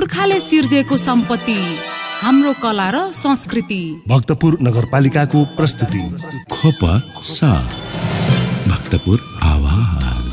पुर्खाले सिर्जेको सम्पत्ति हाम्रो कला र संस्कृति। भक्तपुर नगरपालिकाको प्रस्तुति खोप साथ भक्तपुर आवाज।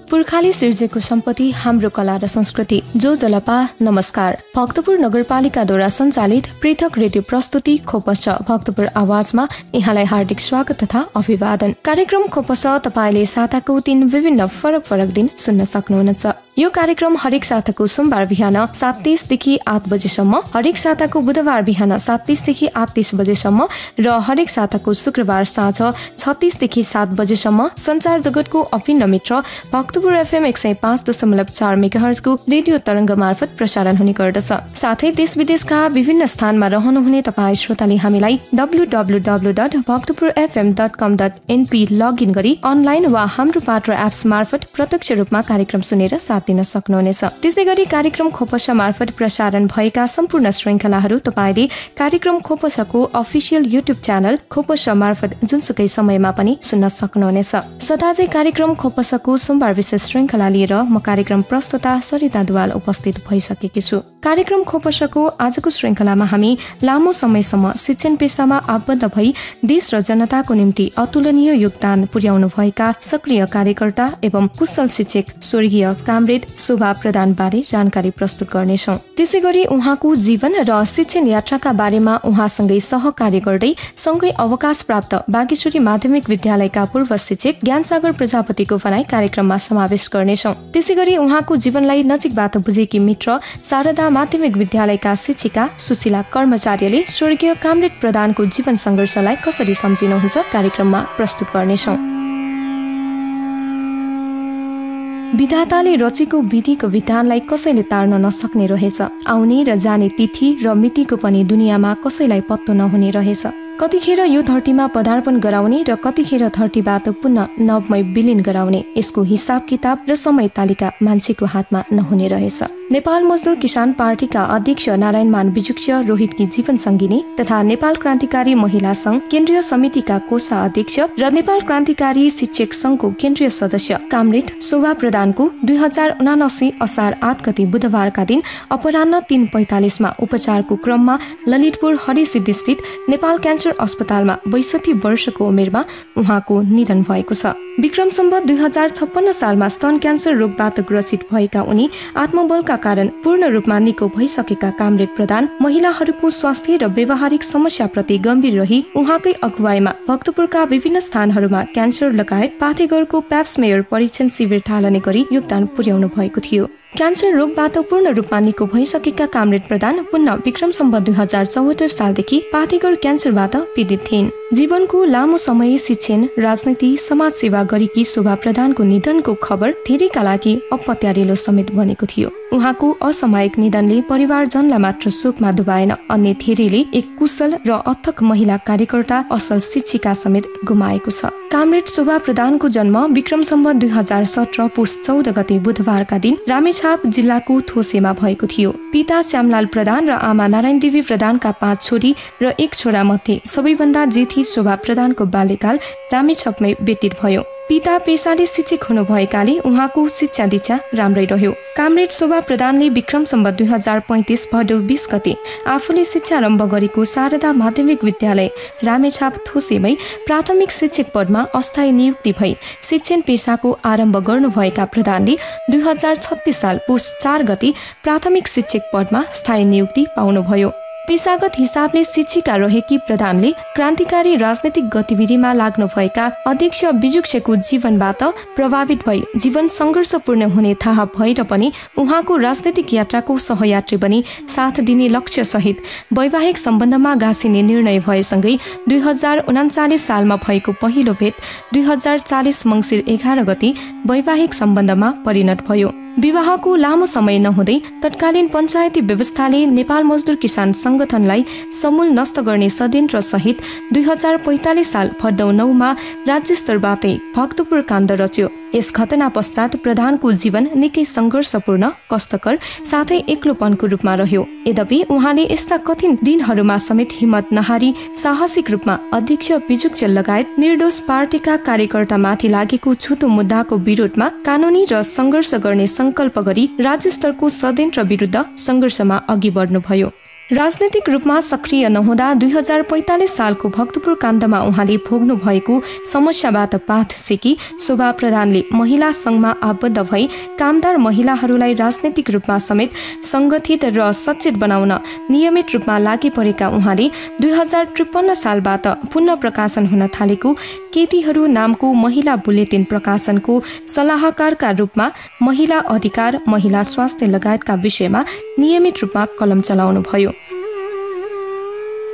पुर्खाले सिर्जेको सम्पत्ति हाम्रो कला र संस्कृति। जो जलपा नमस्कार। भक्तपुर नगरपालिकाद्वारा सञ्चालित पृथक रेडियो प्रस्तुति खोपस भक्तपुर आवाजमा यहाँलाई हार्दिक स्वागत तथा अभिवादन। कार्यक्रम खोपस तपाईले साताको 3 विभिन्न फरक दिन सुन्न सक्नुहुनेछ। यो कार्यक्रम हरेक साताको सोमबार बिहान 7:30 देखि 8 बजेसम्म, हरेक साताको बुधबार बिहान 7:30 देखि 8:30 बजेसम्म र हरेक साताको शुक्रबार साँझ 6:30 देखि 7 बजेसम्म सञ्चार जगतको अभिन्न मित्र भक्तपुर FM 105.4 मेगाहर्ज को रेडियो तरङ्ग मार्फत प्रसारण हुने गर्दछ। साथै देश विदेशका विभिन्न स्थानमा रहनुहुने तपाईँ श्रोताले हामीलाई www.bhaktapurfm.com.np लगइन गरी अनलाइन वा हाम्रो पात्र एप्स मार्फत प्रत्यक्ष रूपमा कार्यक्रम सुनेर साथ दिन सक्नुहुनेछ। त्यसै गरी कार्यक्रम खोपस मार्फत प्रसारण भएका सम्पूर्ण श्रृङ्खलाहरू तपाईले कार्यक्रम खोपसको अफिसियल युट्युब च्यानल खोपस मार्फत जुनसुकै समयमा पनि सुन्न सक्नुहुनेछ। सदाझै कार्यक्रम खोपसको सोमबार विशेष श्रृङ्खला लिएर म कार्यक्रम प्रस्तुता सरिता दुवाल उपस्थित भइसकेकी छु। कार्यक्रम खोपसको आजको श्रृङ्खलामा हामी लामो समयसम्म शिक्षण पेशामा आबद्ध भई देश र जनताको निम्ति अतुलनीय योगदान पुर्याउनु भएका सक्रिय कार्यकर्ता एवं कुशल शिक्षक स्वर्गीय कामरेड शोभा प्रधान बारे जानकारी प्रस्तुत गर्नेछौँ। त्यसै गरी उहाँको जीवन र शिक्षण यात्राका बारेमा उहाँसँगै सहकार्य गर्दै सँगै अवकाश प्राप्त बागेश्वरी माध्यमिक विद्यालयका पूर्व शिक्षक ज्ञानसागर प्रजापतिको भनाइ कार्यक्रममा समावेश गर्नेछौँ। त्यसै गरी उहाँको जीवनलाई नजिकबाट बुझेकी मित्र शारदा माध्यमिक विद्यालयका शिक्षिका सुशीला कर्मचारीले स्वर्गीय कामरेड प्रधानको जीवन सङ्घर्षलाई कसरी सम्झिनुहुन्छ कार्यक्रममा प्रस्तुत गर्नेछौँ। विधाताले रचेको विधिको विधानलाई कसैले तार्न नसक्ने रहेछ। आउने र जाने तिथि र मितिको पनि दुनियाँमा कसैलाई पत्तो नहुने रहेछ। कतिखेर यो धरतीमा पदार्पण गराउने र कतिखेर धरतीबाट पुनः नवमै विलीन गराउने यसको हिसाब किताब र समय तालिका मान्छेको हातमा नहुने रहेछ। नेपाल मजदुर किसान पार्टीका अध्यक्ष नारायणमान विजुक्ष रोहितकी जीवन सङ्गिनी तथा नेपाल क्रान्तिकारी महिला सङ्घ केन्द्रीय समितिका कोषाध्यक्ष र नेपाल क्रान्तिकारी शिक्षक सङ्घको केन्द्रीय सदस्य कामरेड शोभा प्रधानको 2079 असार 8 गते बुधबारका दिन अपराह्न 3:45 मा उपचारको क्रममा ललितपुर हरिसिद्धि स्थित नेपाल क्यान्सर अस्पतालमा 62 वर्षको उमेरमा उहाँको निधन भएको छ। विक्रम सम्वत 2056 सालमा स्तन क्यान्सर रोगबाट ग्रसित भएका उनी आत्मबलका कारण पूर्ण रूपमा निको भइसकेका कामरेड प्रधान महिलाहरूको स्वास्थ्य र व्यवहारिक समस्याप्रति गम्भीर रही उहाँकै अगुवाईमा भक्तपुरका विभिन्न स्थानहरूमा क्यान्सर लगायत पाथेघरको प्याप्समेयर परीक्षण शिविर थालने गरी योगदान पुर्याउनु भएको थियो। क्यान्सर रोगबाट पूर्ण रूपमा निको भइसकेका कामरेड प्रधान पुनः विक्रम सम्वत 2074 सालदेखि पाथेघर क्यान्सरबाट पीडित थिइन्। जीवनको लामो समय शिक्षण, राजनीति, समाज सेवा गरेकी शोभा प्रधानको निधनको खबर धेरैका लागि अपत्यारिलो समेत बनेको थियो। उहाँको असामयिक निधनले परिवारजनलाई मात्र शोकमा डुबाएन, अन्य धेरैले एक कुशल र अथक महिला कार्यकर्ता, असल शिक्षिका समेत गुमाएको छ। कामरेड शोभा प्रधानको जन्म विक्रम सम्वत 2017 पुस 14 गते बुधबारका दिन रामेछाप जिल्लाको थोसेमा भएको थियो। पिता श्यामलाल प्रधान र आमा नारायण देवी प्रधानका 5 छोरी र 1 छोरा मध्ये सबैभन्दा जेठी शोभा प्रधानको बाल्यकाल रामेछापमै व्यतीत भयो। पिता पेशाले शिक्षक हुनुभएकाले उहाँको शिक्षा दीक्षा राम्रै रह्यो। कामरेड शोभा प्रधानले विक्रम सम्वत 2035 भदौ 20 गते आफूले शिक्षा आरम्भ गरेको शारदा माध्यमिक विद्यालय रामेछाप थोसेमै प्राथमिक शिक्षक पदमा अस्थायी नियुक्ति भई शिक्षण पेशाको आरम्भ गर्नुभएका प्रधानले 2036 साल पुस 4 गते प्राथमिक शिक्षक पदमा स्थायी नियुक्ति पाउनुभयो। पेशागत हिसाबले शिक्षिका रहेकी प्रधानले क्रान्तिकारी राजनैतिक गतिविधिमा लाग्नुभएका अध्यक्ष विजुक्षको जीवनबाट प्रभावित भई जीवन सङ्घर्षपूर्ण हुने थाहा भएर पनि उहाँको राजनैतिक यात्राको सहयात्री बनी साथ दिने लक्ष्य सहित वैवाहिक सम्बन्धमा गाँसिने निर्णय भएसँगै 2039 सालमा भएको पहिलो भेट 2040 मङ्सिर 11 गते वैवाहिक सम्बन्धमा परिणत भयो। विवाहको लामो समय नहुँदै तत्कालीन पञ्चायती व्यवस्थाले नेपाल मजदुर किसान संगठनलाई समूल नष्ट गर्ने षड्यन्त्र सहित 2045 साल भदौ 9 मा राज्य स्तरबाटै भक्तपुर काण्ड रच्यो। यस घटना पश्चात प्रधानको जीवन निकै सङ्घर्षपूर्ण, कष्टकर साथै एक्लोपनको रूपमा रह्यो। यद्यपि उहाँले यस्ता कठिन दिनहरूमा समेत हिम्मत नहारी साहसिक रूपमा अध्यक्ष बिजुक्चेल लगायत निर्दोष पार्टीका कार्यकर्तामाथि लागेको छुतो मुद्दाको विरोधमा कानुनी र सङ्घर्ष गर्ने संकल्प गरी राज्य स्तरको षड्यन्त्र विरुद्ध सङ्घर्षमा अघि बढ्नुभयो। राजनैतिक रूपमा सक्रिय नहुँदा 2045 सालको भक्तपुर काण्डमा उहाँले भोग्नु भएको समस्याबाट पाठ सिकी शोभा प्रधानले महिला सङ्घमा आबद्ध भई कामदार महिलाहरूलाई राजनैतिक रूपमा समेत सङ्गठित र सचेत बनाउन नियमित रूपमा लागि परेका उहाँले 2053 सालबाट पुनः प्रकाशन हुन थालेको केटीहरू नामको महिला बुलेटिन प्रकाशनको सल्लाहकारका रूपमा महिला अधिकार, महिला स्वास्थ्य लगायतका विषयमा नियमित रूपमा कलम चलाउनु भयो।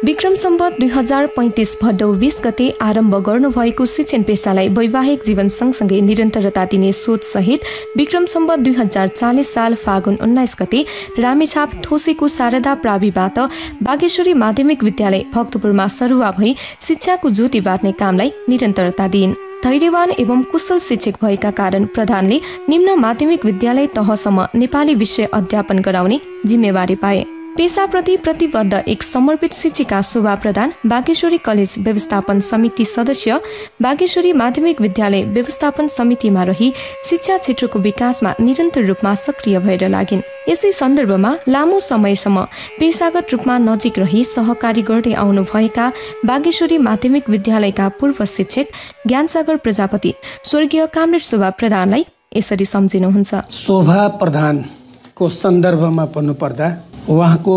विक्रम सम्वत 2035 भदौ 20 गते आरम्भ गर्नुभएको शिक्षण पेसालाई वैवाहिक जीवन सँगसँगै निरन्तरता दिने सोचसहित विक्रम सम्वत 2040 साल फागुन 19 गते रामेछाप थोसेको शारदा प्राविबाट बागेश्वरी माध्यमिक विद्यालय भक्तपुरमा सरुवा भई शिक्षाको ज्योति बाट्ने कामलाई निरन्तरता दिइन्। धैर्यवान एवं कुशल शिक्षक भएका कारण प्रधानले निम्न माध्यमिक विद्यालय तहसम्म नेपाली विषय अध्यापन गराउने जिम्मेवारी पाए। पेसाप्रति प्रतिबद्ध एक समर्पित शिक्षिका शोभा प्रधान बागेश्वरी कलेज व्यवस्थापन समिति सदस्य, बागेश्वरी माध्यमिक विद्यालय व्यवस्थापन समितिमा रही शिक्षा क्षेत्रको विकासमा निरन्तर रूपमा सक्रिय भएर लागिन्। यसै सन्दर्भमा लामो समयसम्म पेसागत रूपमा नजिक रही सहकारी गर्दै आउनुभएका बागेश्वरी माध्यमिक विद्यालयका पूर्व शिक्षक ज्ञानसागर प्रजापति स्वर्गीय कामरेड शोभा प्रधानलाई यसरी सम्झिनुहुन्छ। शोभा प्रधानको सन्दर्भमा भन्नुपर्दा उहाँको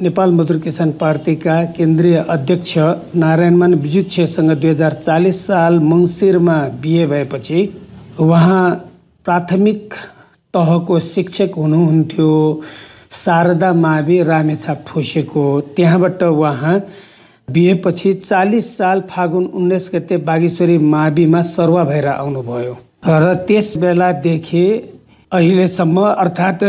नेपाल मजदुर किसान पार्टीका केन्द्रीय अध्यक्ष नारायणमान बिजुक्चेलसँग 2040 साल मङ्सिरमा बिहे भएपछि उहाँ प्राथमिक तहको शिक्षक हुनुहुन्थ्यो शारदा मावि रामेछाप ठोसेको। त्यहाँबाट उहाँ बिहेपछि 40 साल फागुन 19 गते बागेश्वरी माविमा सरुवा भएर आउनुभयो र त्यस बेलादेखि अहिलेसम्म अर्थात्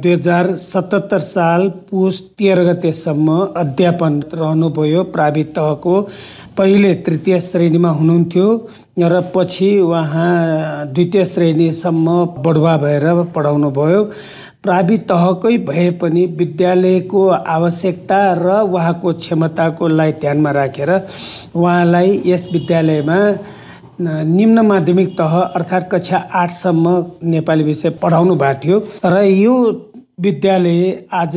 2077 साल पुस 13 गतेसम्म अध्यापन रहनुभयो। प्राविधिक तहको पहिले तृतीय श्रेणीमा हुनुहुन्थ्यो र पछि उहाँ द्वितीय श्रेणीसम्म बढुवा भएर पढाउनु भयो। प्राविधिक तहकै भए पनि विद्यालयको आवश्यकता र उहाँको क्षमताकोलाई ध्यानमा राखेर उहाँलाई यस विद्यालयमा निम्न माध्यमिक तह अर्थात् कक्षा 8 सम्म नेपाली विषय पढाउनु भएको थियो र यो विद्यालय आज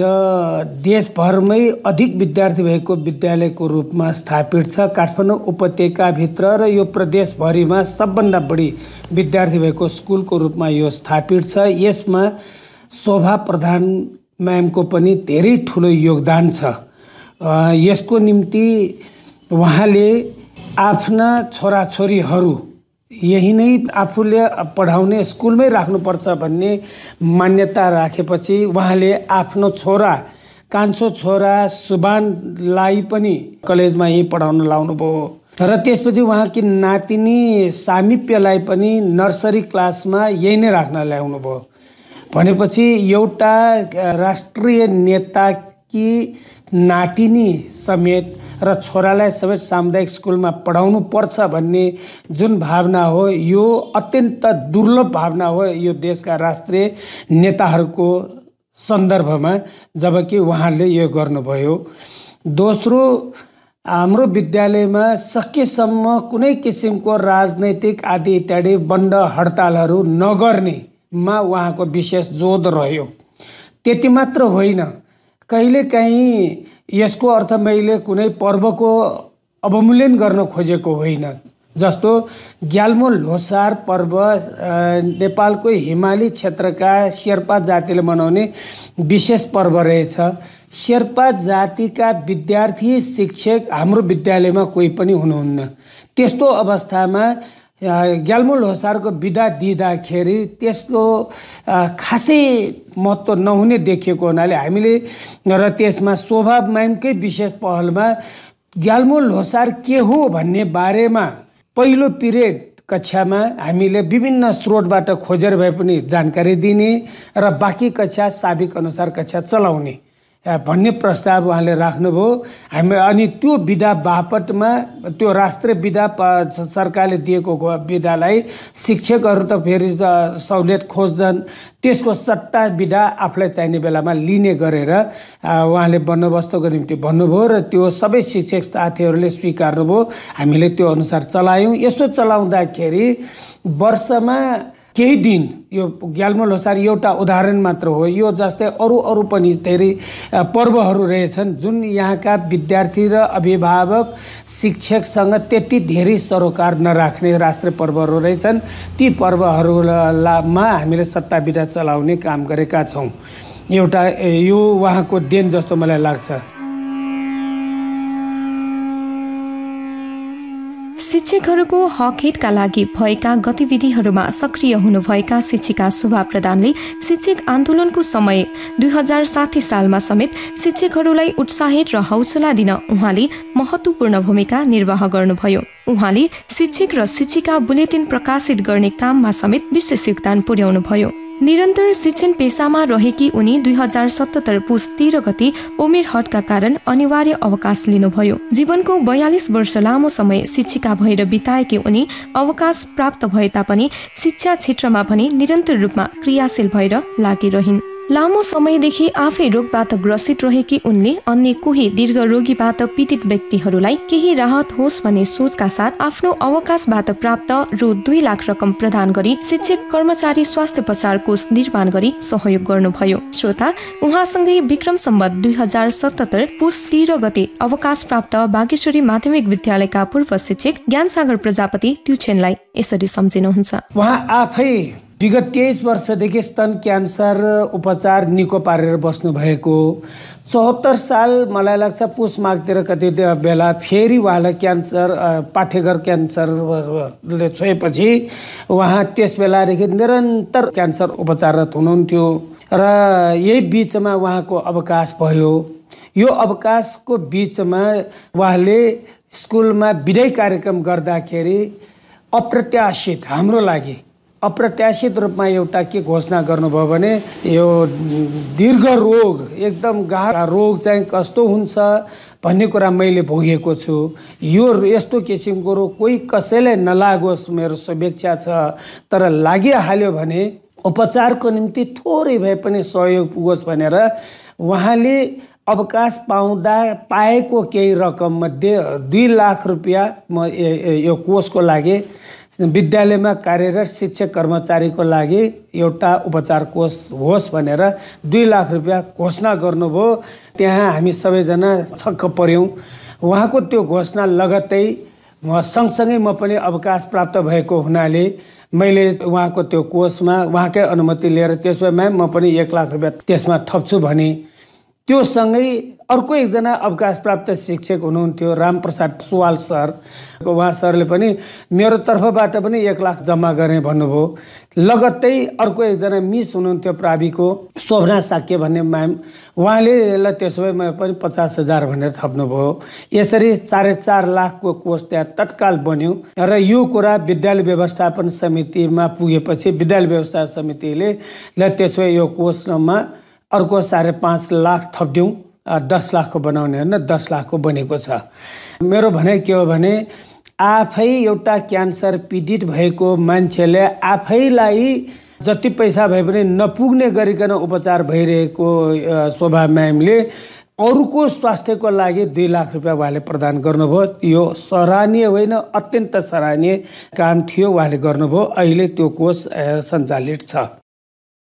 देशभरमै अधिक विद्यार्थी भएको विद्यालयको रूपमा स्थापित छ। काठमाडौँ उपत्यकाभित्र र यो प्रदेशभरिमा सबभन्दा बढी विद्यार्थी भएको स्कुलको रूपमा यो स्थापित छ। यसमा शोभा प्रधान म्यामको पनि धेरै ठुलो योगदान छ। यसको निम्ति उहाँले आफ्ना छोराछोरीहरू यही नै आफूले पढाउने स्कुलमै राख्नुपर्छ भन्ने मान्यता राखेपछि उहाँले आफ्नो छोरा कान्छो छोरा सुबानलाई पनि कलेजमा यही पढाउन लाउनुभयो र त्यसपछि उहाँकी नातिनी सामिप्यलाई पनि नर्सरी क्लासमा यही नै राख्न ल्याउनुभयो। भनेपछि एउटा राष्ट्रिय नेताकी नातिनी समेत र छोरालाई समेत सामुदायिक स्कुलमा पढाउनु पर्छ भन्ने जुन भावना हो यो अत्यन्त दुर्लभ भावना हो यो देशका राष्ट्रिय नेताहरूको सन्दर्भमा, जबकि उहाँले यो गर्नुभयो। दोस्रो, हाम्रो विद्यालयमा सकेसम्म कुनै किसिमको राजनैतिक आदि इत्यादि बन्द हडतालहरू नगर्नेमा उहाँको विशेष जोड रह्यो। त्यति मात्र होइन, कहिलेकाहीँ यसको अर्थ मैले कुनै पर्वको अवमूल्यन गर्न खोजेको होइन। जस्तो ग्याल्मो ल्होसार पर्व नेपालको हिमाली क्षेत्रका शेर्पा जातिले मनाउने विशेष पर्व रहेछ। शेर्पा जातिका विद्यार्थी शिक्षक हाम्रो विद्यालयमा कोही पनि हुनुहुन्न। त्यस्तो अवस्थामा ग्याल्मो ल्होसारको बिदा दिँदाखेरि त्यसको खासै महत्त्व नहुने देखिएको हुनाले हामीले र त्यसमा शोभा म्यामकै विशेष पहलमा ग्याल्मो ल्होसार के हो भन्ने बारेमा पहिलो पिरियड कक्षामा हामीले विभिन्न स्रोतबाट खोजेर भए पनि जानकारी दिने र बाँकी कक्षा साबिक अनुसार कक्षा चलाउने भन्ने प्रस्ताव उहाँले राख्नुभयो। हामी अनि त्यो विधा बापतमा त्यो राष्ट्रिय विधा सरकारले दिएको विधालाई शिक्षकहरू त फेरि सहुलियत खोज्छन्, त्यसको सट्टा विधा आफूलाई चाहिने बेलामा लिने गरेर उहाँले बन्दोबस्तको निम्ति भन्नुभयो र त्यो सबै शिक्षक साथीहरूले स्वीकार्नुभयो। हामीले त्यो अनुसार चलायौँ। यसो चलाउँदाखेरि वर्षमा केही दिन, यो ग्याल्मो लोसार एउटा उदाहरण मात्र हो, यो जस्तै अरू पनि धेरै पर्वहरू रहेछन् जुन यहाँका विद्यार्थी र अभिभावक शिक्षकसँग त्यति धेरै सरोकार नराख्ने राष्ट्रिय पर्वहरू रहेछन्। ती पर्वहरूमा हामीले सट्टा विधा चलाउने काम गरेका छौँ। एउटा यो उहाँको देन जस्तो मलाई लाग्छ। शिक्षकहरूको हक हितका लागि भएका गतिविधिहरूमा सक्रिय हुनुभएका शिक्षिका शोभा प्रधानले शिक्षक आन्दोलनको समय 2060 सालमा समेत शिक्षकहरूलाई उत्साहित र हौसला दिन उहाँले महत्त्वपूर्ण भूमिका निर्वाह गर्नुभयो। उहाँले शिक्षक र शिक्षिका बुलेटिन प्रकाशित गर्ने काममा समेत विशेष योगदान पुर्याउनुभयो। निरन्तर शिक्षण पेसामा रहेकी उनी 2077 पुस 13 गते उमेर हटका कारण अनिवार्य अवकाश लिनुभयो। जीवनको 42 वर्ष लामो समय शिक्षिका भएर बिताएकी उनी अवकाश प्राप्त भए तापनि शिक्षा क्षेत्रमा पनि निरन्तर रूपमा क्रियाशील भएर लागिरहिन्। लामो समयदेखि आफै रोगबाट ग्रसित रहेकी उनले अन्य कोही दीर्घ रोगीबाट पीडित व्यक्तिहरूलाई केही राहत होस् भन्ने सोचका साथ आफ्नो अवकाशबाट प्राप्त रु 2 लाख रकम प्रदान गरी शिक्षक कर्मचारी स्वास्थ्य उपचार कोष निर्माण गरी सहयोग गर्नुभयो। श्रोता, उहाँसँगै विक्रम सम्वत 2077 पुस 13 गते अवकाश प्राप्त बागेश्वरी माध्यमिक विद्यालयका पूर्व शिक्षक ज्ञानसागर प्रजापति ट्युछेनलाई यसरी सम्झिनुहुन्छ। उहाँ आफै विगत 23 वर्षदेखि स्तन क्यान्सर उपचार निको पारेर बस्नु भएको। 74 साल मलाई लाग्छ पुस माघतिर कति बेला फेरि उहाँलाई क्यान्सर पाठेघर क्यान्सरले छोएपछि उहाँ त्यस बेलादेखि निरन्तर क्यान्सर उपचाररत हुनुहुन्थ्यो र यही बिचमा उहाँको अवकाश भयो। यो अवकाशको बिचमा उहाँले स्कुलमा विदाई कार्यक्रम गर्दाखेरि अप्रत्याशित, हाम्रो लागि अप्रत्याशित रूपमा एउटा के घोषणा गर्नुभयो भने यो दीर्घ रोग, एकदम गाह्रो रोग चाहिँ कस्तो हुन्छ भन्ने कुरा मैले भोगेको छु। यो यस्तो किसिमको रोग कोही कसैलाई नलागोस् मेरो शुभेच्छा छ, तर लागिहाल्यो भने उपचारको निम्ति थोरै भए पनि सहयोग पुगोस् भनेर उहाँले अवकाश पाएको केही रकम मध्ये 2 लाख रुपियाँ म यो कोषको लागि विद्यालयमा कार्यरत शिक्षक कर्मचारीको लागि एउटा उपचार कोष होस् भनेर 2 लाख रुपियाँ घोषणा गर्नुभयो। त्यहाँ हामी सबैजना छक्क पर्यौँ। उहाँको त्यो घोषणा लगत्तै सँगसँगै म पनि अवकाश प्राप्त भएको हुनाले मैले उहाँको त्यो कोषमा उहाँकै अनुमति लिएर त्यसमा म पनि 1 लाख रुपियाँ त्यसमा थप्छु भने त्यो सँगै अर्को एकजना अवकाश प्राप्त शिक्षक हुनुहुन्थ्यो रामप्रसाद सुवाल सर। उहाँ सरले पनि मेरो तर्फबाट पनि 1 लाख जम्मा गरेँ भन्नुभयो। लगत्तै अर्को एकजना मिस हुनुहुन्थ्यो प्राविको शोभना साक्य भन्ने म्याम, उहाँले ल त्यसो भए म पनि 50,000 भनेर थप्नुभयो। यसरी 4.5 लाखको कोष त्यहाँ तत्काल बन्यो र यो कुरा विद्यालय व्यवस्थापन समितिमा पुगेपछि विद्यालय व्यवस्थापन समितिले ल त्यसो भए यो कोषमा अर्को 5.5 लाख थप्दिउँ, 10 लाखको बनाउने होइन, 10 लाखको बनेको छ। मेरो भनाइ के हो भने आफै एउटा क्यान्सर पीडित भएको मान्छेले आफैलाई जति पैसा भए पनि नपुग्ने गरिकन उपचार भइरहेको शोभा म्यामले अरूको स्वास्थ्यको लागि 2 लाख रुपियाँ उहाँले प्रदान गर्नुभयो। यो सराहनीय होइन, अत्यन्त सराहनीय काम थियो उहाँले गर्नुभयो। अहिले त्यो कोष सञ्चालित छ।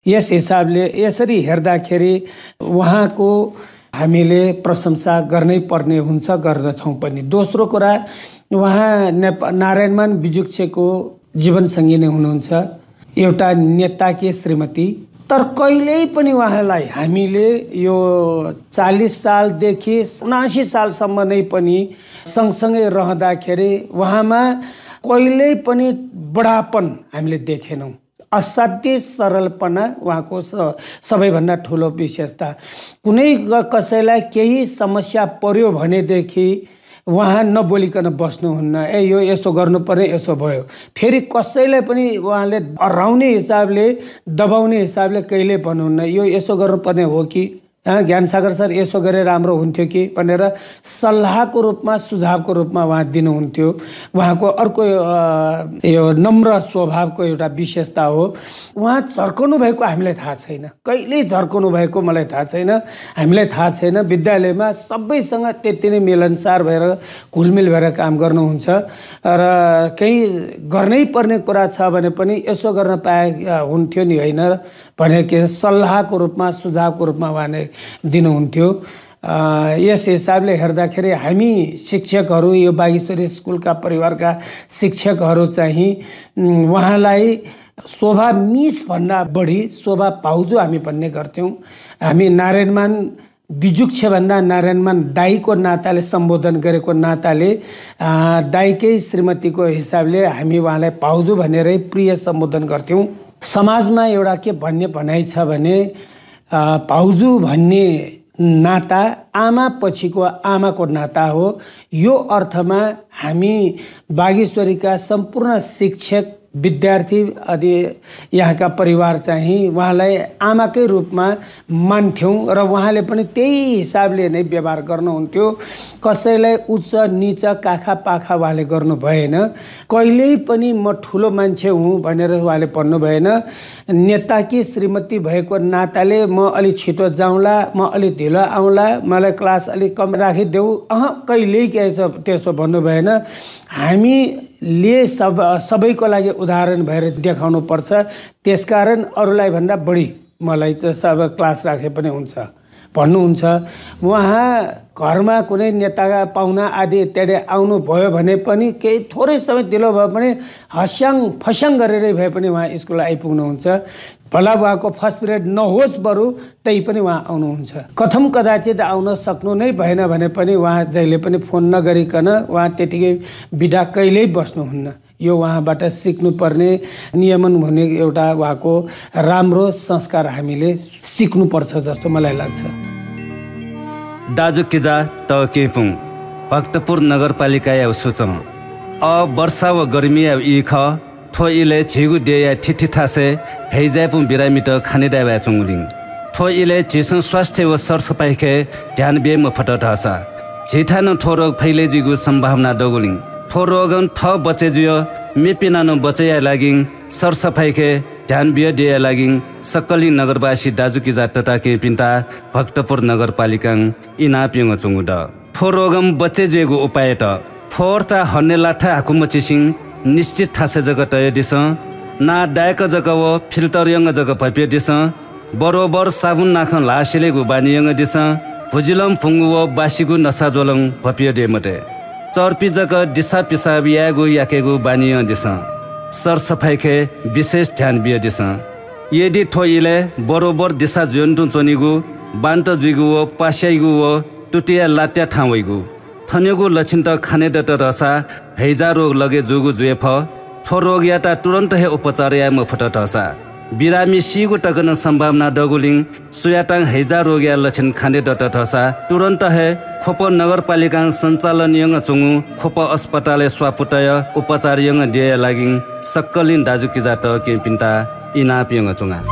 यस हिसाबले यसरी हेर्दाखेरि उहाँको हामीले प्रशंसा गर्नै पर्ने हुन्छ, गर्दछौँ पनि। दोस्रो कुरा, उहाँ नारायणमान बिजुक्छेको जीवनसङ्गी नै हुनुहुन्छ, एउटा नेताकी श्रीमती। तर कहिल्यै पनि उहाँलाई हामीले यो 40 सालदेखि 79 सालसम्म नै पनि सँगसँगै रहँदाखेरि उहाँमा कहिल्यै पनि बडापन हामीले देखेनौँ। असाध्यै सरलपना उहाँको सबैभन्दा ठुलो विशेषता। कुनै कसैलाई केही समस्या पर्यो भनेदेखि उहाँ नबोलिकन बस्नुहुन्न। यो यसो गर्नुपर्ने, यसो भयो। फेरि कसैलाई पनि उहाँले हराउने हिसाबले, दबाउने हिसाबले कहिल्यै भन्नुहुन्न यो यसो गर्नुपर्ने हो कि ज्ञानसागर सर यसो गरे राम्रो हुन्थ्यो कि भनेर सल्लाहको रूपमा सुझावको रूपमा उहाँ दिनुहुन्थ्यो। उहाँको अर्को यो नम्र स्वभावको एउटा विशेषता हो। उहाँ झर्कनु भएको हामीलाई थाहा छैन, कहिल्यै झर्कनु भएको मलाई थाहा छैन, हामीलाई थाहा छैन। विद्यालयमा सबैसँग त्यति नै मिलनसार भएर घुलमिल भएर काम गर्नुहुन्छ र केही गर्नै पर्ने कुरा छ भने पनि यसो गर्न पाए हुन्थ्यो नि होइन भने के सल्लाहको रूपमा सुझावको रूपमा उहाँले दिनुहुन्थ्यो। यस हिसाबले हेर्दाखेरि हामी शिक्षकहरू, यो बागेश्वरी स्कुलका परिवारका शिक्षकहरू चाहिँ उहाँलाई शोभा मिस भन्दा बढी शोभा पाउजू हामी भन्ने गर्थ्यौँ। हामी नारायणमान बिजुक्ष भन्दा नारायणमान दाईको नाताले सम्बोधन गरेको नाताले दाईकै श्रीमतीको हिसाबले हामी उहाँलाई पाउजू भनेरै प्रिय सम्बोधन गर्थ्यौँ। समाजमा एउटा के भन्ने भनाइ छ भने पाउजू भन्ने नाता आमा पछिको आमाको नाता हो। यो अर्थमा हामी बागेश्वरीका सम्पूर्ण शिक्षक, विद्यार्थी अनि यहाँका परिवार चाहिँ उहाँलाई आमाकै रूपमा मान्थ्यौँ र उहाँले पनि त्यही हिसाबले नै व्यवहार गर्नुहुन्थ्यो। कसैलाई उच्च निच काखा पाखा उहाँले गर्नु भएन। कहिल्यै पनि म ठुलो मान्छे हुँ भनेर उहाँले भन्नु भएन। नेताकी श्रीमती भएको नाताले म अलि छिटो जाउँला, म अलि ढिलो आउँला, मलाई क्लास अलिक कम राखिदेऊ, कहिल्यै त्यसो भन्नु भएन। हामीले सबैको लागि उदाहरण भएर देखाउनु पर्छ। त्यसकारण अरूलाई भन्दा बढी मलाई त सब क्लास राखे पनि हुन्छ भन्नुहुन्छ। उहाँ घरमा कुनै नेता पाहुना आदि इत्यादि आउनु भयो भने पनि केही थोरै समय ढिलो भयो भने हस्याङ फस्याङ गरेरै भए पनि उहाँ स्कुल आइपुग्नुहुन्छ। भला उहाँको फर्स्ट पिरियड नहोस् बरु त्यही पनि उहाँ आउनुहुन्छ। कथम कदाचित आउन सक्नु नै भएन भने पनि उहाँ जहिले पनि फोन नगरिकन उहाँ त्यतिकै बिदा कहिल्यै बस्नुहुन्न। यो उहाँबाट सिक्नुपर्ने नियमन हुने एउटा उहाँको राम्रो संस्कार हामीले सिक्नुपर्छ जस्तो मलाई लाग्छ। दाजु किजा त केपुङ भक्तपुर नगरपालिका या सुचम वर्षा व गर्मी या इख थो इले झिगु देया ठिठी ठासे हैजापुङ बिरामी त खाने डाइवा चुङलिङ थो इले झिसं स्वास्थ्य व सरसफाइ के ध्यान बेम फटट हसा झिठानो थो रोग फैले जिगु सम्भावना डगुलिङ थो रोगन थ बचे जुयो मेपिनानो बचेया लागिङ सरसफाइ के ध्यान बिय दिया लागिङ सक्कली नगरवासी दाजुकिजा टटा के पिन्ता भक्तपुर नगरपालिका इना पिङ चुङुड थो रोगम बचे जुएको उपाय त फोर्ता हन्ने लाठा हाकुमचिसिङ निश्चित थासे जगह तय दिस ना डायक जगह वो फिल्टर यंग जगह पपिय दिस बरोबर साबुन नाखन लासिलेगु बानी यंग दिस भुजिलम फुंगु वो बासिगु नसा जोलङ पपिय दे मते चर्पी जगह दिशा पिसाब यागु याकेगु बानी यंग दिस सर सफाई के विशेष ध्यान बिय दिस यदि थोइले बरोबर दिशा जुयन्तु चोनिगु बान्त जुइगु वो पास्याइगु वो टुटिया लाट्या ठावैगु थन्यगु लक्षण त खाने डट रसा हैजा रोग लगे जुगु जुएफ थो रोग याता तुरन्त हे उपचार या मफटट हसा बिरामी सिगु टकन सम्भावना डगुलिङ सुयाटाङ हैजा रोग या लक्षण खाने डट हसा तुरन्त हे खोप नगरपालिका सञ्चालन यङ चुङु खोप अस्पताल स्वापुटय उपचार यङ दिए लागिङ सक्कलिन दाजुकिजा त केपिन्ता इना पियङ चुङा।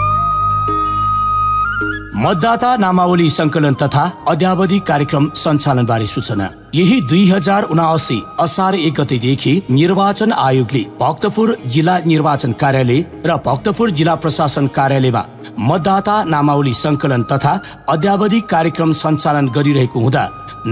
मतदाता नामावली संकलन तथा अद्यावधि कार्यक्रम सञ्चालनबारे सूचना। यही 2079 असार 1 गतेदेखि निर्वाचन आयोगले भक्तपुर जिल्ला निर्वाचन कार्यालय र भक्तपुर जिल्ला प्रशासन कार्यालयमा मतदाता नामावली संकलन तथा अद्यावधि कार्यक्रम सञ्चालन गरिरहेको हुँदा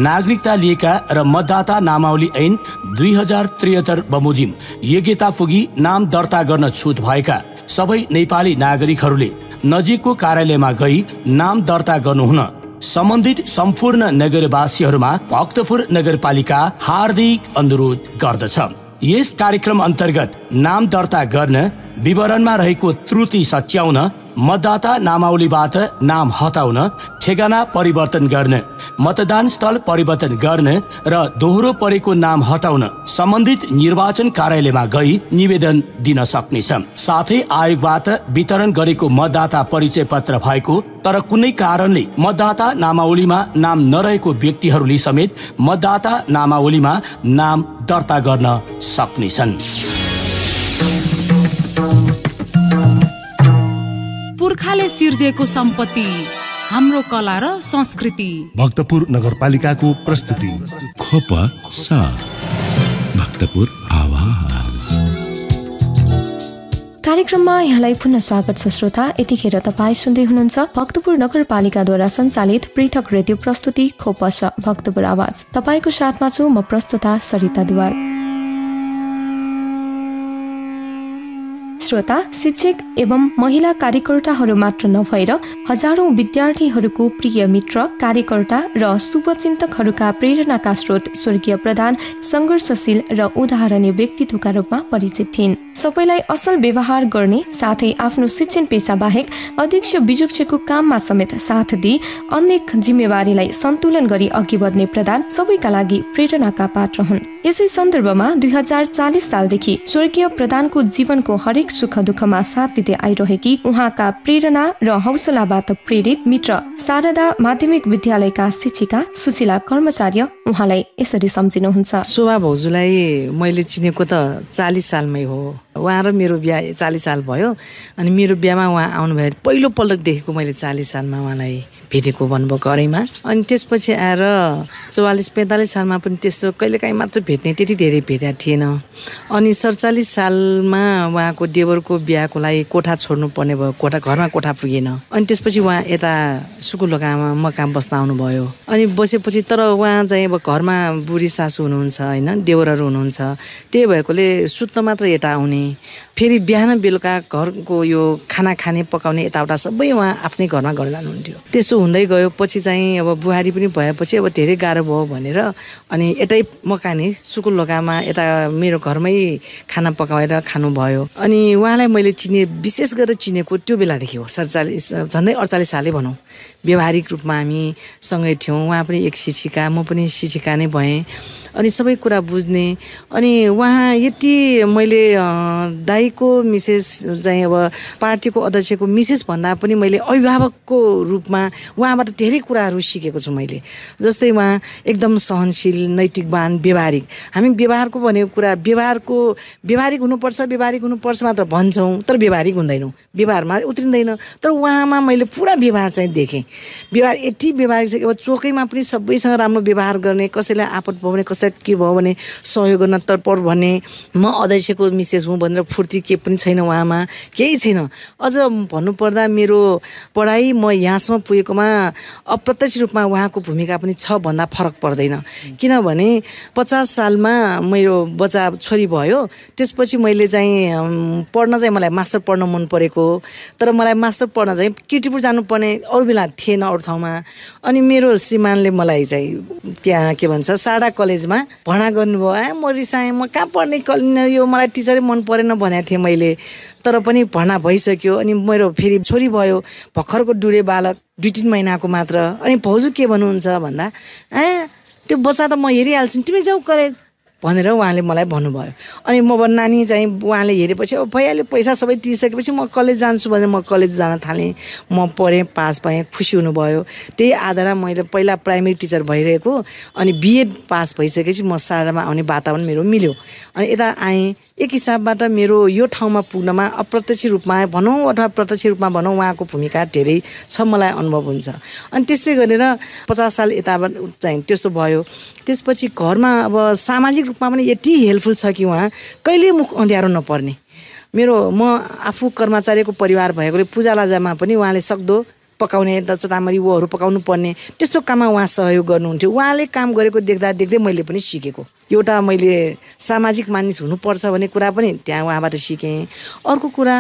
नागरिकता लिएका र मतदाता नामावली ऐन 2073 बमोजिम योग्यता पुगी नाम दर्ता गर्न छुट भएका सबै नेपाली नागरिकहरूले नजिकको कार्यालयमा गई नाम दर्ता गर्नुहुन सम्बन्धित सम्पूर्ण नगरवासीहरूमा भक्तपुर नगरपालिका हार्दिक अनुरोध गर्दछ। यस कार्यक्रम अन्तर्गत नाम दर्ता गर्न विवरणमा रहेको त्रुटि सच्याउन, मतदाता नामावलीबाट नाम हटाउन, ठेगाना परिवर्तन गर्न, मतदान स्थल परिवर्तन गर्न र दोहोरो परेको नाम हटाउन सम्बन्धित निर्वाचन कार्यालयमा गई निवेदन दिन सक्नेछ। साथै आयोगबाट वितरण गरेको मतदाता परिचय पत्र भएको तर कुनै कारणले मतदाता नामावलीमा नाम नरहेको व्यक्तिहरूले समेत मतदाता नामावलीमा नाम दर्ता गर्न सक्नेछन्। पुर्खाले सिर्जेको सम्पत्ति हाम्रो कला र संस्कृति। भक्तपुर नगरपालिकाको प्रस्तुति। खोप साथ भक्तपुर आवाज। कार्यक्रममा यहाँलाई पुनः स्वागत छ श्रोता। यतिखेर तपाईँ सुन्दै हुनुहुन्छ भक्तपुर नगरपालिकाद्वारा सञ्चालित पृथक रेडियो प्रस्तुति खोप भक्तपुर आवाज। तपाईँको साथमा छु म प्रस्तुता सरिता दुवाल। श्रोता, शिक्षक एवं महिला कार्यकर्ताहरू मात्र नभएर हजारौं विद्यार्थीहरूको प्रिय मित्र, कार्यकर्ता र शुभचिन्तकहरूका प्रेरणाका स्रोत स्वर्गीय प्रधान सङ्घर्षशील र उदाहरणीय व्यक्तित्वका रूपमा परिचित थिइन्। सबैलाई असल व्यवहार गर्ने साथै आफ्नो शिक्षण पेशा बाहेक अध्यक्ष विजुक्षको काममा समेत साथ दिई अनेक जिम्मेवारीलाई सन्तुलन गरी अघि बढ्ने प्रधान सबैका लागि प्रेरणाका पात्र हुन्। यसै सन्दर्भमा 2040 सालदेखि स्वर्गीय प्रधानको जीवनको हरेक सुख दुःखमा साथ दिँदै आइरहेकी उहाँका प्रेरणा र हौसलाबाट प्रेरित मित्र शारदा माध्यमिक विद्यालयका शिक्षिका सुशीला कर्मचार्य उहाँलाई यसरी सम्झिनुहुन्छ। शोभा भाउजूलाई मैले चिनेको त 40 सालमै हो। उहाँ र मेरो बिहा 40 साल भयो। अनि मेरो बिहामा उहाँ आउनुभयो पहिलो पल्ट देखेको मैले 40 सालमा उहाँलाई भेटेको भन्नुभयो घरैमा। अनि त्यसपछि आएर 44-45 सालमा पनि त्यस्तो कहिलेकाहीँ मात्र भेट्ने, त्यति धेरै भेटेको थिएन। अनि 47 सालमा उहाँको देवरको बिहाको लागि कोठा छोड्नु पर्ने भयो, घरमा कोठा पुगेन। अनि त्यसपछि उहाँ यता सुकुलोकामा मकाम बस्न आउनुभयो। अनि बसेपछि तर उहाँ चाहिँ अब घरमा बुढी सासू हुनुहुन्छ होइन, देवरहरू हुनुहुन्छ, त्यही भएकोले सुत्न मात्र यता आउने, फेरि बिहान बेलुका घरको यो खाना खाने पकाउने यताउता सबै उहाँ आफ्नै घरमा गरेर जानुहुन्थ्यो। त्यस्तो हुँदै गयो। पछि चाहिँ अब बुहारी पनि भएपछि अब धेरै गाह्रो भयो भनेर अनि यतै मकाने सुकुलोकामा यता मेरो घरमै खाना पकाएर खानुभयो। अनि उहाँलाई मैले विशेष गरेर चिनेको त्यो बेलादेखि हो, 47 झन्डै 48 सालै भनौँ। व्यवहारिक रूपमा हामी सँगै थियौँ। उहाँ पनि एक शिक्षिका, म पनि शिक्षिका नै भएँ। अनि सबै कुरा बुझ्ने। अनि उहाँ यति मैले दाइको मिसेस चाहिँ अब पार्टीको अध्यक्षको मिसेस भन्दा पनि मैले अभिभावकको रूपमा उहाँबाट धेरै कुराहरू सिकेको छु मैले। जस्तै उहाँ एकदम सहनशील, नैतिकवान, व्यवहारिक। हामी व्यवहारको भनेको कुरा व्यवहारिक हुनुपर्छ मात्र भन्छौँ, तर व्यवहारिक हुँदैनौँ, व्यवहारमा उत्रिँदैन। तर उहाँमा मैले पुरा व्यवहार चाहिँ देखेँ। व्यवहार यति व्यवहारिक छ कि अब चोकैमा पनि सबैसँग राम्रो व्यवहार गर्ने, कसैलाई आपत भयो भने, कसैलाई के भयो भने सहयोग गर्न तत्पर भन्ने। म अध्यक्षको मिसेस हुँ भनेर फुर्ती के पनि छैन उहाँमा, केही छैन। अझ भन्नुपर्दा मेरो पढाइ म यहाँसम्म पुगेकोमा अप्रत्यक्ष रूपमा उहाँको भूमिका पनि छ भन्दा फरक पर्दैन। किनभने 50 सालमा मेरो बच्चा छोरी भयो। त्यसपछि मैले चाहिँ पढ्न चाहिँ मलाई मास्टर पढ्न मन परेको, तर मलाई मास्टर पढ्न चाहिँ किर्तिपुर जानुपर्ने अरू बेला थिएन अरू ठाउँमा। अनि मेरो श्रीमानले मलाई चाहिँ त्यहाँ के भन्छ साडा कलेजमा भर्ना गर्नुभयो। म रिसाएँ, म कहाँ पढ्ने, यो मलाई टिचरै मन परेन भनेको थिएँ मैले। तर पनि भर्ना भइसक्यो। अनि मेरो फेरि छोरी भयो, भर्खरको डुडे बालक, 2-3 महिनाको मात्र। अनि भाउजू के भन्नुहुन्छ भन्दा, त्यो बच्चा त म हेरिहाल्छु, तिमी जाऊ कलेज भनेर उहाँले मलाई भन्नुभयो। अनि म नानी चाहिँ उहाँले हेरेपछि अब भइहाल्यो, पैसा सबै तिरिसकेपछि म कलेज जान्छु भनेर म कलेज जान थालेँ। म पढेँ, पास भएँ, खुसी हुनुभयो। त्यही आधारमा मैले पहिला प्राइमेरी टिचर भइरहेको, अनि बिएड पास भइसकेपछि म साडामा आउने वातावरण मेरो मिल्यो। अनि यता आएँ। एक हिसाबबाट मेरो यो ठाउँमा पुग्नमा अप्रत्यक्ष रूपमा भनौँ अथवा प्रत्यक्ष रूपमा भनौँ उहाँको भूमिका धेरै छ, मलाई अनुभव हुन्छ। अनि त्यसै गरेर 50 साल यताबाट चाहिँ त्यस्तो भयो। त्यसपछि घरमा अब सामाजिक रूपमा पनि यति हेल्पफुल छ कि उहाँ कहिले मुख अँध्यारो नपर्ने। म आफू कर्मचारीको परिवार भएकोले पूजालाजामा पनि उहाँले सक्दो पकाउने, दचतामरी वोहरू पकाउनु पर्ने, त्यस्तो काममा उहाँ सहयोग गर्नुहुन्थ्यो। उहाँले काम गरेको देख्दै मैले पनि सिकेको। एउटा मैले सामाजिक मानिस हुनुपर्छ भन्ने कुरा पनि त्यहाँ उहाँबाट सिकेँ। अर्को कुरा,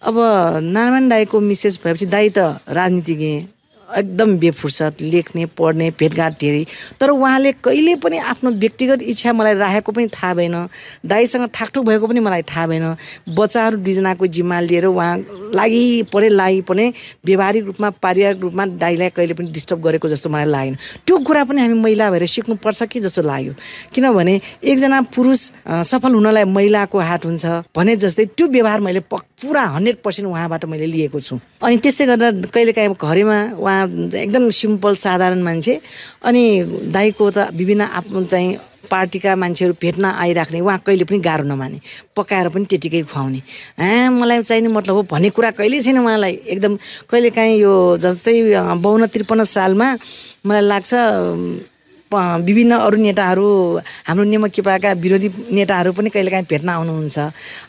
अब नारायण दाईको मिसेस भएपछि दाई त राजनीतिज्ञ, एकदम बेफुर्सद, लेख्ने पढ्ने भेटघाट धेरै। तर उहाँले कहिले पनि आफ्नो व्यक्तिगत इच्छा मलाई राखेको पनि थाहा भएन। दाइसँग ठाकठुक भएको पनि मलाई थाहा भएन। बच्चाहरू दुईजनाको जिम्मा लिएर उहाँ लागि परे व्यवहारिक रूपमा, पारिवारिक रूपमा दाइलाई कहिले पनि डिस्टर्ब गरेको जस्तो मलाई लागेन। त्यो कुरा पनि हामी महिला भएर सिक्नुपर्छ कि जस्तो लाग्यो। किनभने एकजना पुरुष सफल हुनलाई महिलाको हात हुन्छ भने जस्तै त्यो व्यवहार मैले पुरा 100% उहाँबाट मैले लिएको छु। अनि त्यसै गर्दा कहिलेकाहीँ घरैमा उहाँ एकदम सिम्पल साधारण मान्छे। अनि दाइको त विभिन्न आफ्नो चाहिँ पार्टीका मान्छेहरू भेट्न आइराख्ने उहाँ कहिले पनि गाह्रो नमाने, पकाएर पनि त्यतिकै खुवाउने। मलाई चाहिने मतलब हो भन्ने कुरा कहिल्यै छैन उहाँलाई। एकदम कहिलेकाहीँ यो जस्तै 52-53 सालमा मलाई लाग्छ विभिन्न अरू नेताहरू हाम्रो नेमकेपाका विरोधी नेताहरू पनि कहिलेकाहीँ भेट्न आउनुहुन्छ।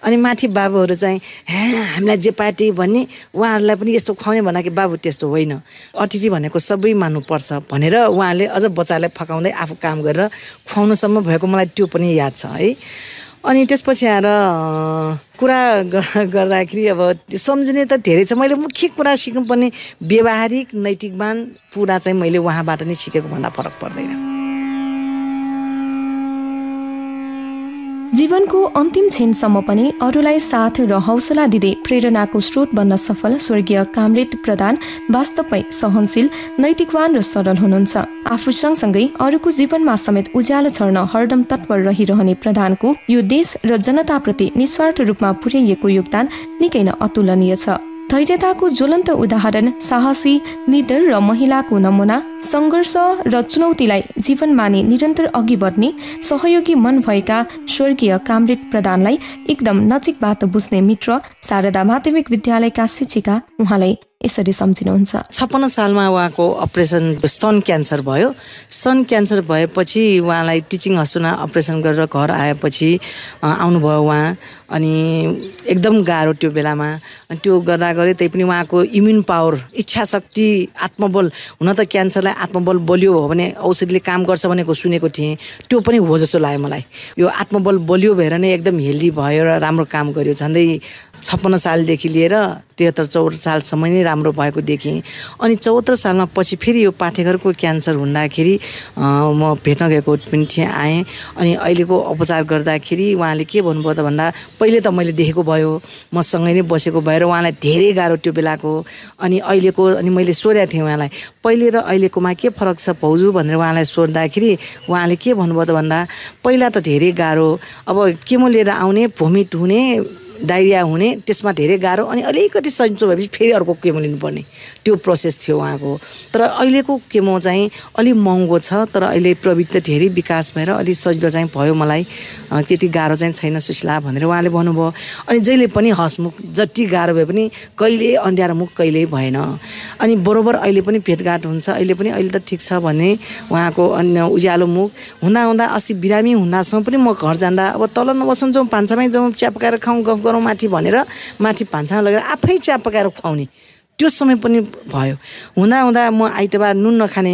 अनि माथि बाबुहरू चाहिँ हामीलाई जे पार्टी भन्ने उहाँहरूलाई पनि यस्तो खुवाउने भन्दाखेरि बाबु त्यस्तो होइन, अतिथि भनेको सबै मान्नुपर्छ भनेर उहाँले अझ बच्चालाई फकाउँदै आफू काम गरेर खुवाउनुसम्म भएको मलाई त्यो पनि याद छ है। अनि त्यसपछि आएर कुरा गर्दाखेरि अब सम्झिने त धेरै छ। मैले मुख्य कुरा सिक्नुपर्ने व्यवहारिक नैतिकवान पुरा चाहिँ मैले उहाँबाट नै सिकेको भन्दा फरक पर्दैन। जीवनको अन्तिम क्षणसम्म पनि अरूलाई साथ र हौसला दिँदै प्रेरणाको स्रोत बन्न सफल स्वर्गीय कामरेड प्रधान वास्तवमै सहनशील, नैतिकवान र सरल हुनुहुन्छ। आफू सँगसँगै अरूको जीवनमा समेत उज्यालो छर्न हरदम तत्पर रहिरहने प्रधानको यो देश र जनताप्रति निस्वार्थ रूपमा पुर्याइएको योगदान निकै नै अतुलनीय छ। धैर्यताको ज्वलन्त उदाहरण, साहसी, निडर र महिलाको नमुना, सङ्घर्ष र चुनौतीलाई जीवन माने निरन्तर अघि बढ्ने सहयोगी मन भएका स्वर्गीय कामरेड प्रधानलाई एकदम नजिकबाट बुझ्ने मित्र शारदा माध्यमिक विद्यालयका शिक्षिका उहाँलाई यसरी सम्झिनुहुन्छ। 56 सालमा उहाँको अपरेसन स्तन क्यान्सर भयो। स्तन क्यान्सर भएपछि उहाँलाई टिचिङ हस्पिटलमा अपरेसन गरेर घर आएपछि आउनुभयो उहाँ। अनि एकदम गाह्रो त्यो बेलामा। अनि त्यो गर्दा गरे त्यही पनि उहाँको इम्युन पावर, इच्छा शक्ति, आत्मबल, हुन त क्यान्सरलाई आत्मबल बलियो हो भने औषधिले काम गर्छ भनेको सुनेको थिएँ, त्यो पनि हो जस्तो लाग्यो मलाई। यो आत्मबल बलियो भएर नै एकदम हेल्दी भयो र राम्रो काम गर्यो। झन्डै 56 सालदेखि लिएर 73-74 सालसम्म नै राम्रो भएको देखेँ। अनि 74 सालमा पछि फेरि यो पाठेघरको क्यान्सर हुँदाखेरि म भेट्न गएको पनि थिएँ, आएँ। अनि अहिलेको उपचार गर्दाखेरि उहाँले के भन्नुभयो त भन्दा पहिले त मैले देखेको भयो, म सँगै नै बसेको भएर उहाँलाई धेरै गाह्रो त्यो बेलाको। अनि अहिलेको, अनि मैले सोधेको थिएँ उहाँलाई पहिले र अहिलेकोमा के फरक छ भाउजू भनेर उहाँलाई सोद्धाखेरि उहाँले के भन्नुभयो त भन्दा पहिला त धेरै गाह्रो, अब केमो लिएर आउने, भोमिट हुने, डायरिया हुने, त्यसमा धेरै गाह्रो, अनि अलिकति सन्चो भएपछि फेरि अर्को केमो लिनुपर्ने, त्यो प्रोसेस थियो उहाँको। तर अहिलेको केमो चाहिँ अलिक महँगो छ, तर अहिले प्रविधि धेरै विकास भएर अलिक सजिलो चाहिँ भयो मलाई, त्यति गाह्रो चाहिँ छैन सुशीला भनेर उहाँले भन्नुभयो। अनि जहिले पनि हसमुख, जति गाह्रो भए पनि कहिले अन्ध्यारो मुख कहिल्यै भएन। अनि बरोबर अहिले पनि भेटघाट हुन्छ, अहिले त ठिक छ भन्ने उहाँको अन्य उज्यालो मुख। हुँदा अस्ति बिरामी हुँदासम्म पनि म घर जाँदा अब तल नबसौँ, जाउँ भान्सामै जाउँ, चिया पकाएर खाउँ, गफ गरौँ माथि भनेर माथि भान्सामा लगेर आफै चिया पकाएर खुवाउने त्यो समय पनि भयो। हुँदा म आइतबार नुन नखाने,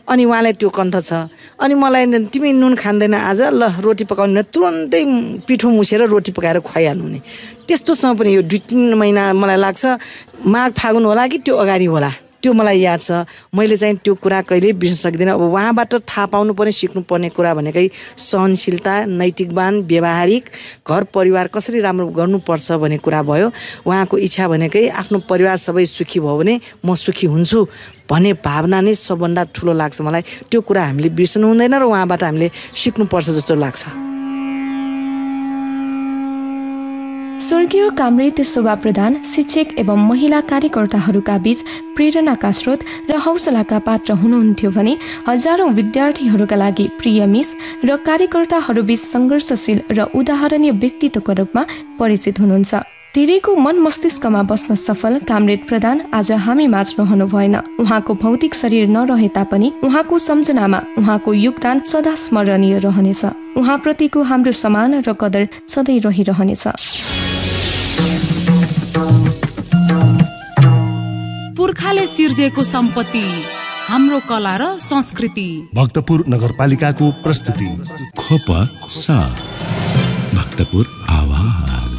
अनि उहाँलाई त्यो कन्थ छ। अनि मलाई तिमी नुन खाँदैन आज, ल रोटी पकाउनु, तुरन्तै पिठो मुसेर रोटी पकाएर खुवाइहाल्नु हुने। त्यस्तोसँग पनि यो 2-3 महिना मलाई लाग्छ माघ फागुन होला कि त्यो अगाडि होला, त्यो मलाई याद छ। मैले चाहिँ त्यो कुरा कहिल्यै बिर्सन सक्दिनँ। अब उहाँबाट थाहा पाउनुपर्ने, सिक्नुपर्ने कुरा भनेकै सहनशीलता, नैतिकवान, व्यवहारिक, घर परिवार कसरी राम्रो गर्नुपर्छ भन्ने कुरा भयो। उहाँको इच्छा भनेकै आफ्नो परिवार सबै सुखी भयो भने म सुखी हुन्छु भन्ने भावना नै सबभन्दा ठुलो लाग्छ मलाई। त्यो कुरा हामीले बिर्सनु हुँदैन र उहाँबाट हामीले सिक्नुपर्छ जस्तो लाग्छ। स्वर्गीय कामरेड शोभा प्रधान शिक्षक एवं महिला कार्यकर्ताहरूका बीच प्रेरणाका स्रोत र हौसलाका पात्र हुनुहुन्थ्यो भने हजारौं विद्यार्थीहरूका लागि प्रिय मिस र कार्यकर्ताहरूबीच सङ्घर्षशील र उदाहरणीय व्यक्तित्वको रूपमा परिचित हुनुहुन्छ। धेरैको मन मस्तिष्कमा बस्न सफल कामरेड प्रधान आज हामी माझ रहनु भएन। उहाँको भौतिक शरीर नरहे तापनि उहाँको सम्झनामा उहाँको योगदान सदा स्मरणीय रहनेछ। उहाँप्रतिको हाम्रो सम्मान र कदर सधैँ रहिरहनेछ। पुर्खाले सिर्जेको सम्पत्ति, हाम्रो कला र संस्कृति। भक्तपुर नगरपालिकाको प्रस्तुति। खोप साथ, भक्तपुर आवाज।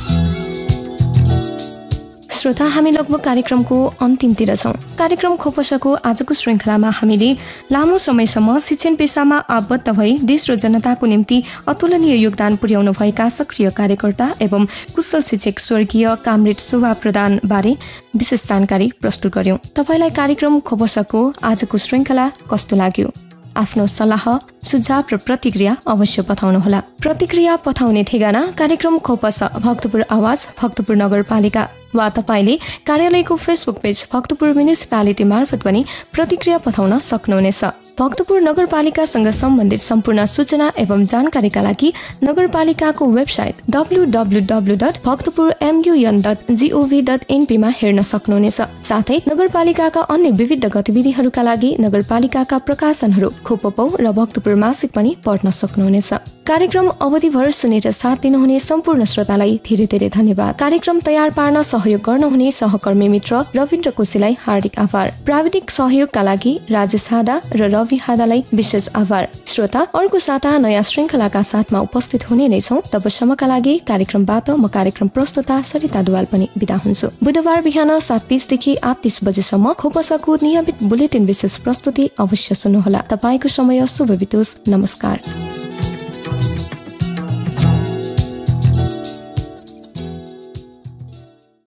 श्रोता, हामी लगभग कार्यक्रमको अन्तिमतिर छौँ। कार्यक्रम खोपसाको आजको श्रृङ्खलामा हामीले लामो समयसम्म शिक्षण पेसामा आबद्ध भई देश र जनताको निम्ति अतुलनीय योगदान पुर्याउनु भएका सक्रिय कार्यकर्ता एवं कुशल शिक्षक स्वर्गीय कामरेड शोभा प्रधान बारे विशेष जानकारी प्रस्तुत गर्यौं। तपाईलाई कार्यक्रम खोपसाको आजको श्रृङ्खला कस्तो लाग्यो? आफ्नो सल्लाह, सुझाव र प्रतिक्रिया अवश्य पठाउनुहोला। प्रतिक्रिया पठाउने ठेगाना कार्यक्रम खोपसा भक्तपुर आवाज, भक्तपुर नगरपालिका, वा तपाईले कार्यालयको फेसबुक पेज भक्तपुर म्युनिसिपालिटी मार्फत पनि प्रतिक्रिया पठाउन सक्नुहुनेछ। भक्तपुर नगरपालिकासँग सम्बन्धित सम्पूर्ण सूचना एवं जानकारीका लागि नगरपालिकाको वेबसाइट www.bhaktapurmun.gov.np मा हेर्न सक्नुहुनेछ। साथै नगरपालिकाका अन्य विविध गतिविधिहरूका लागि नगरपालिकाका प्रकाशनहरू खोपपौ र भक्तपुर मासिक पनि पढ्न सक्नुहुनेछ। कार्यक्रम अवधिभर सुनेर साथ दिनुहुने सम्पूर्ण श्रोतालाई धेरै धेरै धन्यवाद। कार्यक्रम तयार पार्न सहयोग गर्नुहुने सहकर्मी मित्र रविन्द्र कोशीलाई हार्दिक आभार। प्राविधिक सहयोगका लागि राजेश हादा र रवि हादालाई विशेष आभार। श्रोता, अर्को साता नयाँ श्रृङ्खलाका साथमा उपस्थित हुने नै छौँ। तबसम्मका लागि कार्यक्रमबाट म कार्यक्रम प्रस्तुता सरिता दुवाल पनि बिदा हुन्छु। बुधबार बिहान 7:30 देखि 8:30 बजेसम्म खोपसाको नियमित बुलेटिन विशेष प्रस्तुति अवश्य सुन्नुहोला। तपाईँको समय शुभ बितोस्। नमस्कार।